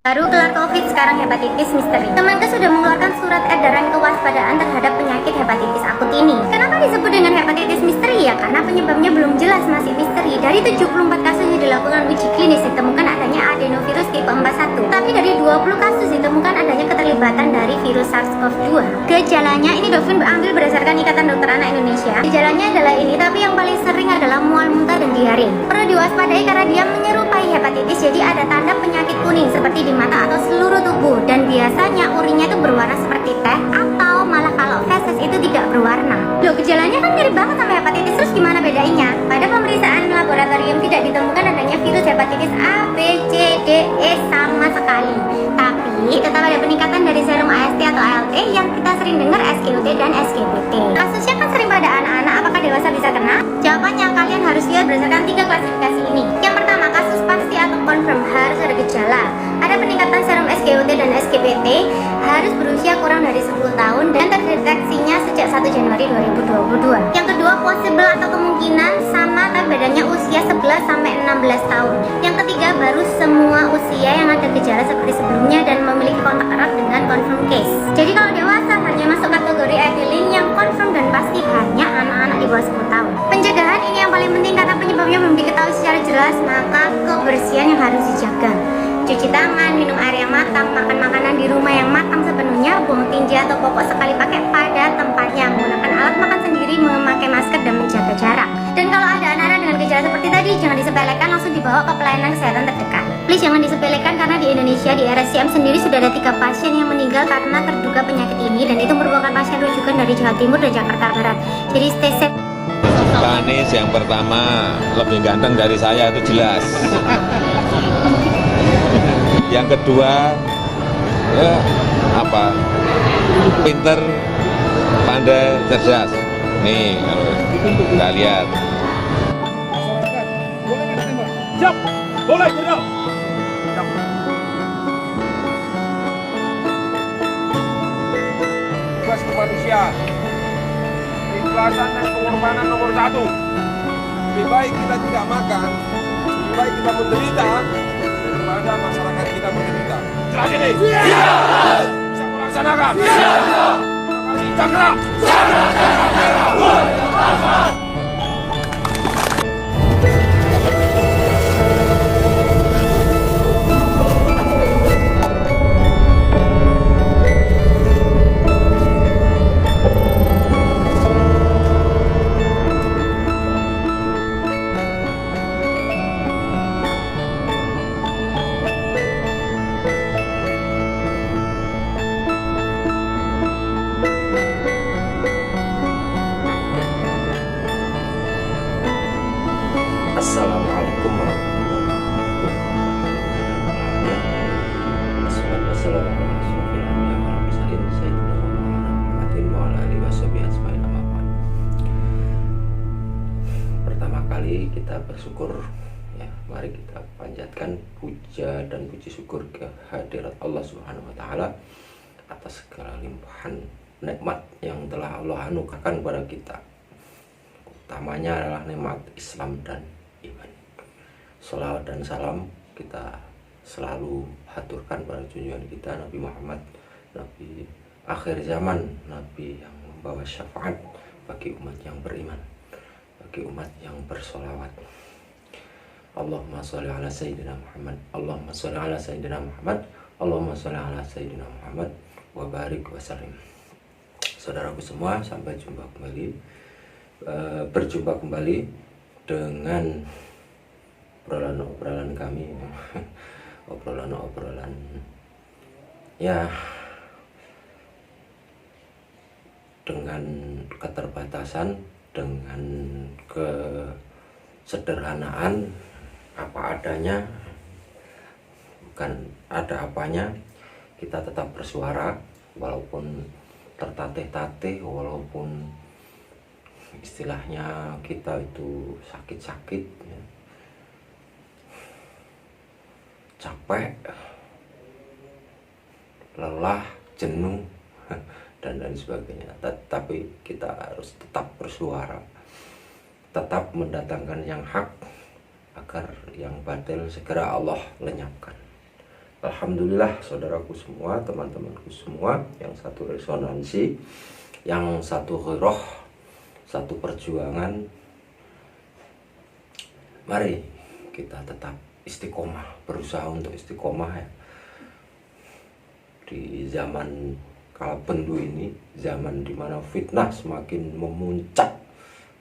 Baru kelar COVID, sekarang hepatitis misteri. Kemenkes sudah mengeluarkan surat edaran kewaspadaan terhadap penyakit hepatitis akut ini. Kenapa disebut dengan hepatitis misteri ya? Karena penyebabnya belum jelas, masih misteri. Dari 74 kasus yang dilakukan uji klinis ditemukan adanya adenovirus tipe 41. Tapi dari 20 kasus ditemukan adanya keterlibatan dari virus SARS-CoV-2. Gejalanya ini Dovin ambil berdasarkan Ikatan Dokter Anak Indonesia. Gejalanya adalah ini, tapi yang paling sering adalah mual, muntah, dan diare. Perlu diwaspadai karena dia menyerupai hepatitis, jadi ada tanda penyakit kuning seperti di mata atau seluruh tubuh, dan biasanya urinnya itu berwarna seperti teh atau malah kalau feses itu tidak berwarna. Loh, gejalanya kan mirip banget sama hepatitis, terus gimana bedanya? Pada pemeriksaan laboratorium tidak ditemukan adanya virus hepatitis A, B, C, D, E sama sekali. Tapi tetap ada peningkatan dari serum AST atau ALT yang kita sering dengar SGOT dan SGPT. Kasusnya kan sering pada anak-anak, apakah dewasa bisa kena? Jawabannya kalian harus lihat berdasarkan 3 klasifikasi ini. Yang pertama, kasus pasti atau confirm, harus ada gejala. Ada peningkatan serum SGOT dan SGPT, harus berusia kurang dari 10 tahun dan terdeteksinya sejak 1 Januari 2022. Yang kedua, possible atau kemungkinan sama tapi bedanya usia 11 sampai 16 tahun. Yang ketiga, baru semua usia yang ada gejala seperti sebelumnya dan memiliki kontak erat dengan confirm case. Jadi kalau dewasa hanya masuk kategori Evelyn yang confirm dan pasti hanya anak-anak di bawah 10 tahun. Pencegahan ini yang paling penting karena penyebabnya belum diketahui secara jelas, maka kebersihan yang harus dijaga. Cuci tangan, minum air yang matang, makan makanan di rumah yang matang sepenuhnya, buang tinja atau popok sekali pakai pada tempatnya, menggunakan alat makan sendiri, memakai masker dan menjaga jarak. Dan kalau ada anak-anak dengan gejala seperti tadi, jangan disepelekan, langsung dibawa ke pelayanan kesehatan terdekat. Please jangan disepelekan karena di Indonesia di RSCM sendiri sudah ada 3 pasien yang meninggal karena terduga penyakit ini, dan itu merupakan pasien rujukan dari Jawa Timur dan Jakarta Barat. Jadi stay safe. Pak Anies yang pertama lebih ganteng dari saya itu jelas. Yang kedua, ya apa? Pinter, pandai, cerdas. Nih kalau kita lihat. Siap, boleh tidak? Tugas kemanusiaan, keikhlasan dan pengorbanan nomor 1. Lebih baik kita tidak makan, lebih baik kita menderita daripada masyarakat kita menderita. Jelas ini? Siap! Bisa melaksanakan? Siap! Terima kasih, Cakra! Assalamualaikum warahmatullahi wabarakatuh. Pertama kali kita bersyukur ya, mari kita panjatkan puja dan puji syukur kehadirat Allah Subhanahu wa taala atas segala limpahan nikmat yang telah Allah anugerahkan kepada kita. Utamanya adalah nikmat Islam dan iman. Salawat dan salam kita selalu haturkan pada junjungan kita Nabi Muhammad, Nabi akhir zaman, Nabi yang membawa syafaat bagi umat yang beriman, bagi umat yang bersolawat. Allahumma sholli ala sayyidina Muhammad, Allahumma sholli ala sayyidina Muhammad, Allahumma sholli ala sayyidina Muhammad wa barik wa sallim. Saudaraku semua, sampai jumpa kembali, berjumpa kembali dengan obrolan kami, obrolan ya dengan keterbatasan, dengan kesederhanaan, apa adanya, bukan ada apanya, kita tetap bersuara walaupun tertatih-tatih, walaupun istilahnya kita itu sakit-sakit ya, capek, lelah, jenuh dan lain sebagainya, tapi kita harus tetap bersuara, tetap mendatangkan yang hak agar yang batil segera Allah lenyapkan. Alhamdulillah saudaraku semua, teman-temanku semua, yang satu resonansi, yang satu roh, satu perjuangan. Mari kita tetap istiqomah, berusaha untuk istiqomah ya. Di zaman kala pendu ini, zaman dimana fitnah semakin memuncak,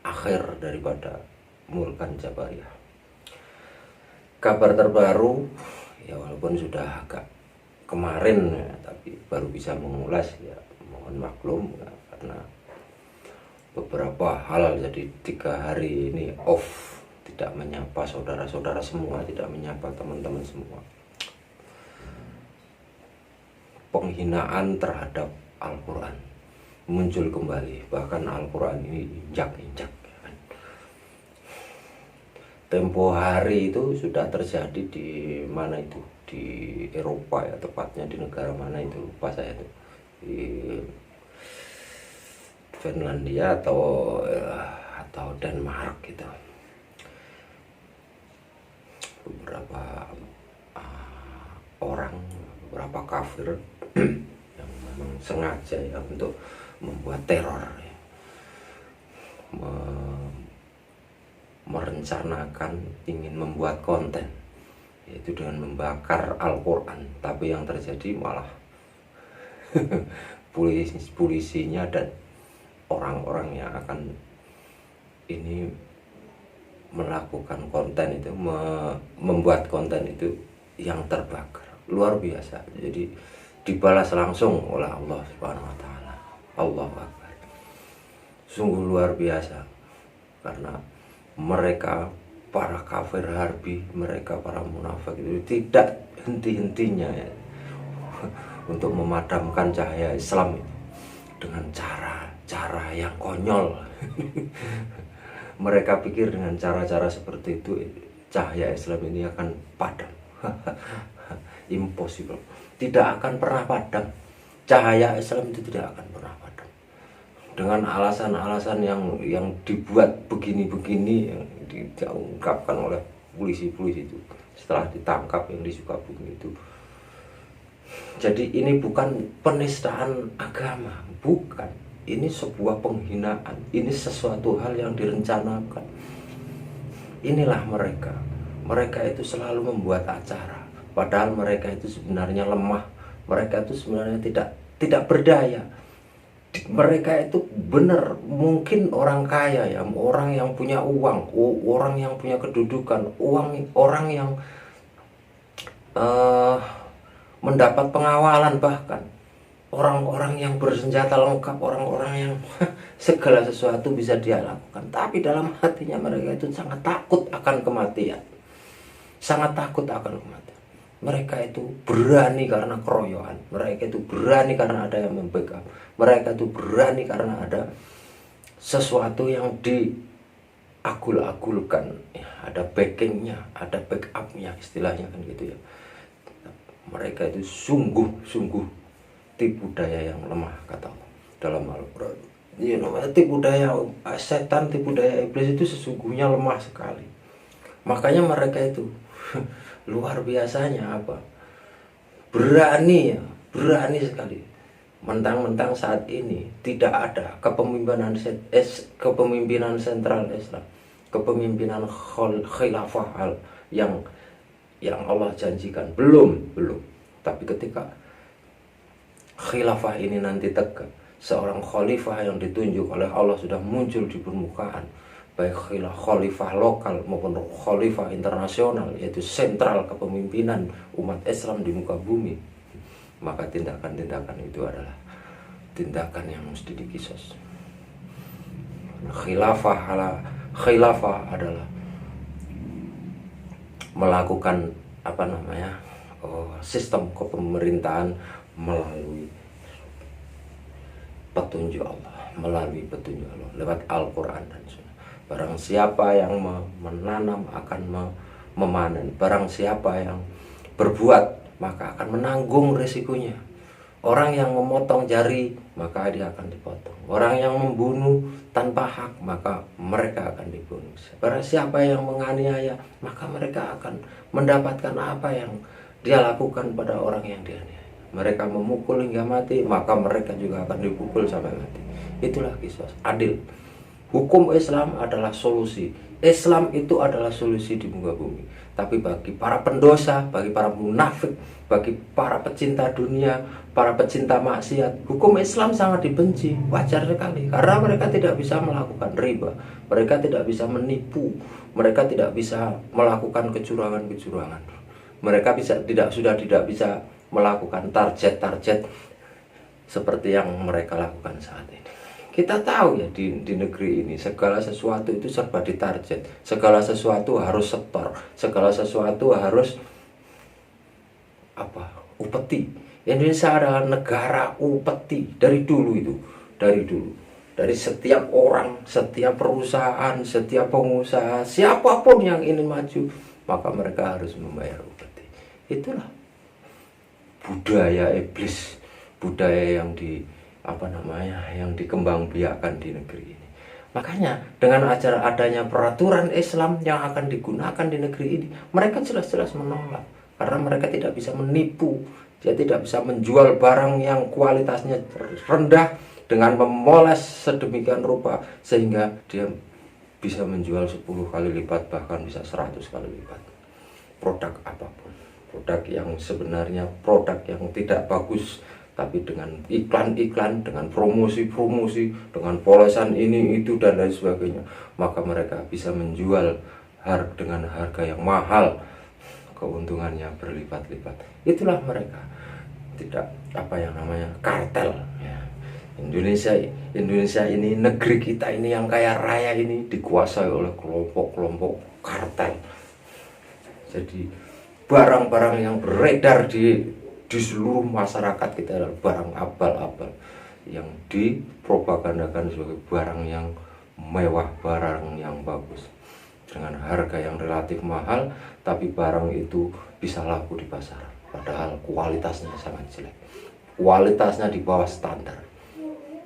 akhir daripada Mulkan Jabariyah. Kabar terbaru, ya walaupun sudah agak kemarin ya, tapi baru bisa mengulas ya, mohon maklum ya, karena beberapa hal, jadi 3 hari ini off, tidak menyapa saudara-saudara semua, tidak menyapa teman-teman semua. Penghinaan terhadap Al-Quran muncul kembali, bahkan Al-Quran ini injak-injak. Tempo hari itu sudah terjadi di mana itu, di Eropa ya, tepatnya di negara mana itu lupa saya itu, di Finlandia atau Denmark gitu. Beberapa orang, beberapa kafir yang memang sengaja ya untuk membuat teror ya, merencanakan ingin membuat konten, yaitu dengan membakar Al-Quran. Tapi yang terjadi malah polisinya dan orang-orang yang akan ini melakukan konten itu, membuat konten itu yang terbakar. Luar biasa. Jadi dibalas langsung oleh Allah Subhanahu wa taala. Allahu Akbar. Sungguh luar biasa, karena mereka para kafir harbi, mereka para munafik itu tidak henti-hentinya ya, untuk memadamkan cahaya Islam itu dengan cara yang konyol. Mereka pikir dengan cara-cara seperti itu cahaya Islam ini akan padam. Impossible. Tidak akan pernah padam. Cahaya Islam itu tidak akan pernah padam. Dengan alasan-alasan yang dibuat begini-begini, yang diungkapkan oleh polisi-polisi itu setelah ditangkap yang di Sukabumi itu. Jadi ini bukan penistaan agama, bukan. Ini sebuah penghinaan, ini sesuatu hal yang direncanakan. Inilah mereka. Mereka itu selalu membuat acara, padahal mereka itu sebenarnya lemah. Mereka itu sebenarnya tidak berdaya. Mereka itu benar mungkin orang kaya ya, orang yang punya uang, orang yang punya kedudukan, orang yang mendapat pengawalan, bahkan orang-orang yang bersenjata lengkap, orang-orang yang segala sesuatu bisa dia lakukan. Tapi dalam hatinya mereka itu sangat takut akan kematian, sangat takut akan kematian. Mereka itu berani karena keroyokan, mereka itu berani karena ada yang membackup, mereka itu berani karena ada sesuatu yang diagul-agulkan ya, ada backingnya, ada backupnya, istilahnya kan gitu ya. Mereka itu sungguh tipu daya yang lemah, kata Allah dalam Al-Quran. Ya, tipu daya setan, tipu daya iblis itu sesungguhnya lemah sekali. Makanya mereka itu luar biasanya apa? Berani sekali. Mentang-mentang saat ini tidak ada kepemimpinan sentral Islam, kepemimpinan khilafah yang Allah janjikan, belum. Tapi ketika khilafah ini nanti tegak, seorang khalifah yang ditunjuk oleh Allah sudah muncul di permukaan, baik khalifah lokal maupun khalifah internasional, yaitu sentral kepemimpinan umat Islam di muka bumi, maka tindakan-tindakan itu adalah tindakan yang mesti dikisos. Khilafah adalah melakukan sistem kepemerintahan melalui petunjuk Allah, lewat Al-Quran dan Sunnah. Barang siapa yang menanam akan memanen. Barang siapa yang berbuat maka akan menanggung resikonya. Orang yang memotong jari maka dia akan dipotong. Orang yang membunuh tanpa hak maka mereka akan dibunuh. Barang siapa yang menganiaya maka mereka akan mendapatkan apa dia lakukan pada orang yang dianiaya. Mereka memukul hingga mati, maka mereka juga akan dipukul sampai mati. Itulah kisah adil. Hukum Islam adalah solusi. Islam itu adalah solusi di muka bumi. Tapi bagi para pendosa, bagi para munafik, bagi para pecinta dunia, para pecinta maksiat, hukum Islam sangat dibenci. Wajar sekali, karena mereka tidak bisa melakukan riba, mereka tidak bisa menipu, mereka tidak bisa melakukan kecurangan-kecurangan. Mereka sudah tidak bisa melakukan target-target seperti yang mereka lakukan saat ini. Kita tahu ya, di negeri ini segala sesuatu itu serba ditarget, segala sesuatu harus setor, segala sesuatu harus upeti. Indonesia adalah negara upeti dari dulu itu, dari setiap orang, setiap perusahaan, setiap pengusaha, siapapun yang ingin maju, maka mereka harus membayar upeti. Itulah budaya iblis, budaya yang dikembangbiakan di negeri ini. Makanya dengan adanya peraturan Islam yang akan digunakan di negeri ini, mereka jelas-jelas menolak, karena mereka tidak bisa menipu, dia tidak bisa menjual barang yang kualitasnya rendah dengan memoles sedemikian rupa sehingga dia bisa menjual 10 kali lipat, bahkan bisa 100 kali lipat. Produk apapun, produk yang sebenarnya produk yang tidak bagus, tapi dengan iklan-iklan, dengan promosi-promosi, dengan polesan ini, itu, dan lain sebagainya, maka mereka bisa menjual dengan harga yang mahal, keuntungannya berlipat-lipat. Itulah mereka, tidak kartel ya. Indonesia ini, negeri kita ini yang kaya raya ini dikuasai oleh kelompok-kelompok kartel. Jadi barang-barang yang beredar di seluruh masyarakat kita adalah barang abal-abal yang dipropagandakan sebagai barang yang mewah, barang yang bagus dengan harga yang relatif mahal, tapi barang itu bisa laku di pasar, padahal kualitasnya sangat jelek, kualitasnya di bawah standar.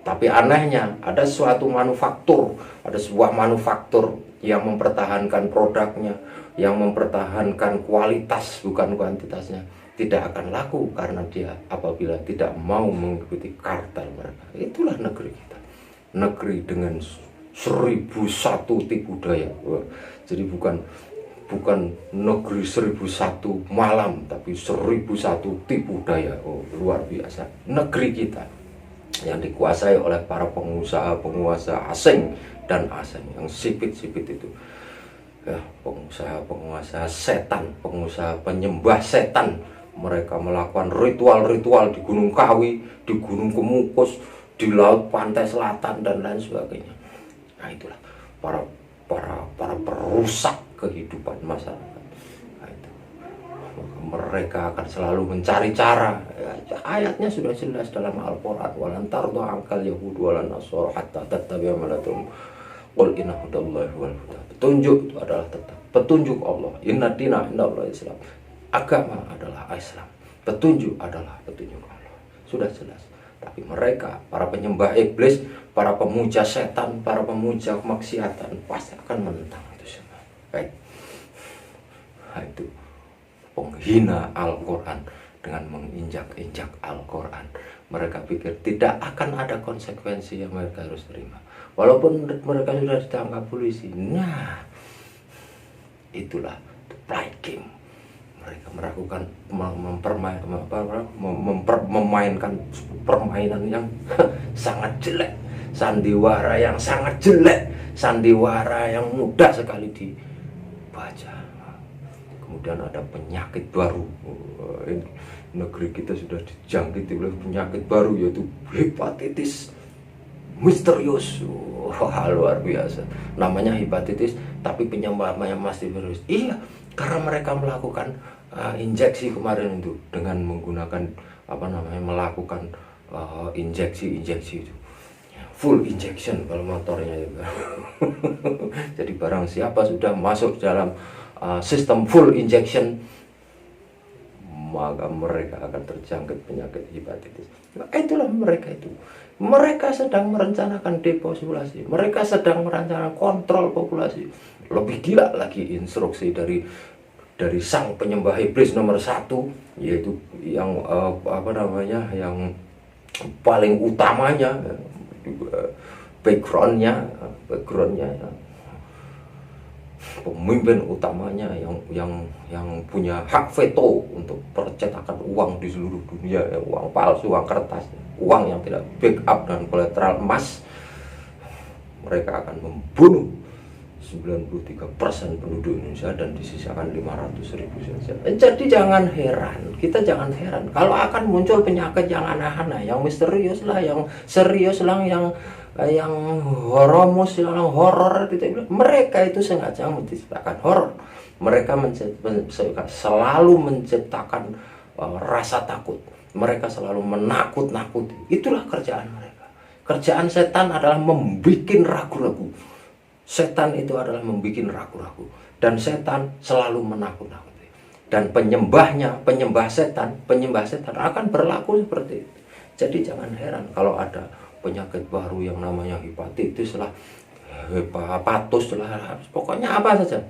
Tapi anehnya ada sebuah manufaktur yang mempertahankan produknya, yang mempertahankan kualitas bukan kuantitasnya, tidak akan laku karena dia apabila tidak mau mengikuti kartel mereka. Itulah negeri kita, negeri dengan 1001 tipu daya. Jadi bukan negeri 1001 malam, tapi 1001 tipu daya. Luar biasa negeri kita yang dikuasai oleh para penguasa asing dan asing, yang sipit-sipit itu ya, penguasa setan, pengusaha penyembah setan. Mereka melakukan ritual-ritual di Gunung Kawi, di Gunung Kemukus, di laut pantai selatan, dan lain sebagainya. Nah, itulah para perusak kehidupan masyarakat. Nah, itu. Mereka akan selalu mencari cara. Ya, ayatnya sudah jelas dalam Al-Quran. Walan tardu angkal yahudu walan nasara hatta tattabi'a millatakum. Qul inna hudallahi wal huda. Petunjuk itu adalah tetap petunjuk Allah. Inna dina indallahi Islam. Agama adalah Islam, petunjuk adalah petunjuk Allah. Sudah jelas. Tapi mereka, para penyembah iblis, para pemuja setan, para pemuja kemaksiatan, pasti akan menentang itu semua. Baik. Nah, itu penghina Al-Quran dengan menginjak-injak Al-Quran. Mereka pikir tidak akan ada konsekuensi yang mereka harus terima, walaupun mereka sudah ditangkap polisi. Nah, itulah the play game. Mereka melakukan memainkan permainan yang sangat jelek, sandiwara yang sangat jelek, sandiwara yang mudah sekali dibaca. Kemudian ada penyakit baru. Negeri kita sudah dijangkiti oleh penyakit baru, yaitu hepatitis misterius. Luar biasa. Namanya hepatitis, tapi penyebabnya masih virus. Iya, karena mereka melakukan injeksi kemarin itu dengan menggunakan melakukan injeksi itu, full injection kalau motornya juga. Jadi barang siapa sudah masuk dalam sistem full injection, maka mereka akan terjangkit penyakit hepatitis. Nah, itulah mereka itu. Mereka sedang merencanakan depopulasi, mereka sedang merencanakan kontrol populasi. Lebih gila lagi instruksi dari dari sang penyembah iblis nomor 1, yaitu yang yang paling utamanya, backgroundnya ya, pemimpin utamanya yang punya hak veto untuk percetakan uang di seluruh dunia, ya, uang palsu, uang kertas, uang yang tidak backup dan kolateral emas. Mereka akan membunuh 93% penduduk Indonesia dan disisakan 500.000 saja. Jadi jangan heran, kita jangan heran kalau akan muncul penyakit yang aneh-aneh, yang misterius lah, yang serius lah, yang horomus, yang horor. Mereka itu sengaja menciptakan horor. Mereka selalu menciptakan rasa takut. Mereka selalu menakut-nakuti. Itulah kerjaan mereka. Kerjaan setan adalah membuat ragu-ragu. Setan itu adalah membuat ragu-ragu, dan setan selalu menakut-nakuti. Dan penyembah setan akan berlaku seperti itu. Jadi jangan heran kalau ada penyakit baru yang namanya hepatitis lah, hepatus lah, pokoknya apa saja.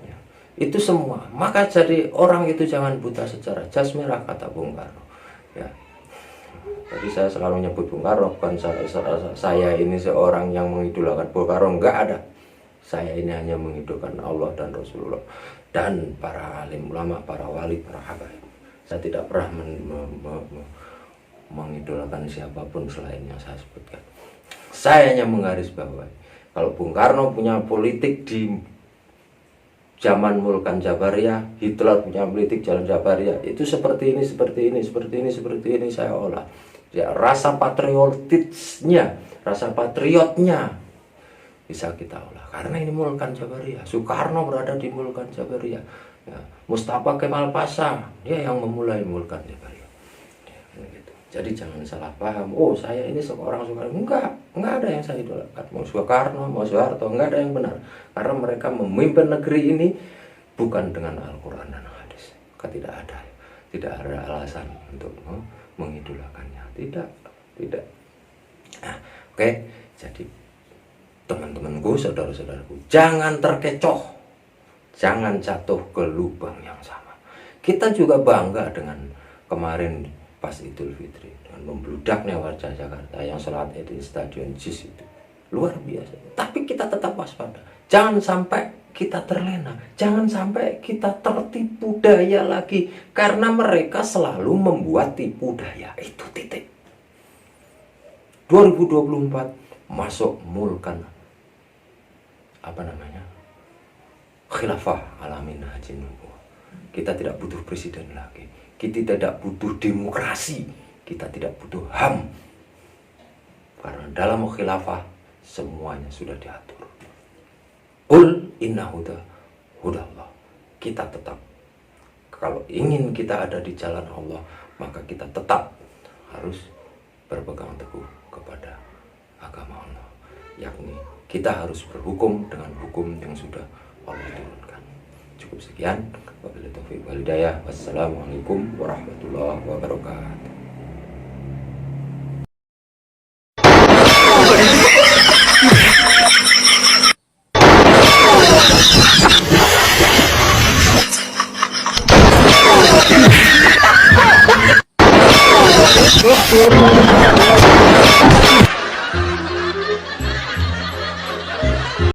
Ya, itu semua. Maka jadi orang itu jangan buta secara jas merah, kata Bung Karno. Ya. Jadi saya selalu nyebut Bung Karno, bukan saya ini seorang yang mengidolakan Bung Karno, enggak ada. Saya ini hanya mengidolakan Allah dan Rasulullah dan para alim ulama, para wali, para habaib. Saya tidak pernah mengidolakan siapapun selain yang saya sebutkan. Saya hanya menggarisbawahi kalau Bung Karno punya politik di zaman Mulkan Jabariyah, Hitler punya politik jalan Jabariyah, itu seperti ini, saya olah. Ya, rasa patriotnya bisa kita olah, karena ini Mulkan Jabariyah. Soekarno berada di Mulkan Jabariyah, ya. Mustafa Kemal Pasha, dia yang memulai Mulkan Jabariyah, ya, gitu. Jadi jangan salah paham, oh saya ini seorang Soekarno. Enggak ada yang saya idolakan, mau Soekarno, mau Soeharto, enggak ada yang benar, karena mereka memimpin negeri ini bukan dengan Al-Quran dan hadis. Tidak ada alasan untuk mengidolakannya, tidak. Nah, oke. Jadi teman-temanku, saudara-saudaraku, jangan terkecoh, jangan jatuh ke lubang yang sama. Kita juga bangga dengan kemarin pas Idul Fitri dan membludaknya warga Jakarta yang sholat di Stadion JIS itu luar biasa. Tapi kita tetap waspada, jangan sampai kita terlena, jangan sampai kita tertipu daya lagi, karena mereka selalu membuat tipu daya. Itu titik. 2024 masuk Mulkan khilafah alamin haji nubuwah. Kita tidak butuh presiden lagi, kita tidak butuh demokrasi, kita tidak butuh HAM, karena dalam khilafah semuanya sudah diatur. Qul inna hudallah. Kita tetap, kalau ingin kita ada di jalan Allah, maka kita tetap harus berpegang teguh kepada agama Allah, yakni kita harus berhukum dengan hukum yang sudah Allah turunkan. Cukup sekian. Wabillahi taufiq wal hidayah. Wassalamualaikum warahmatullahi wabarakatuh.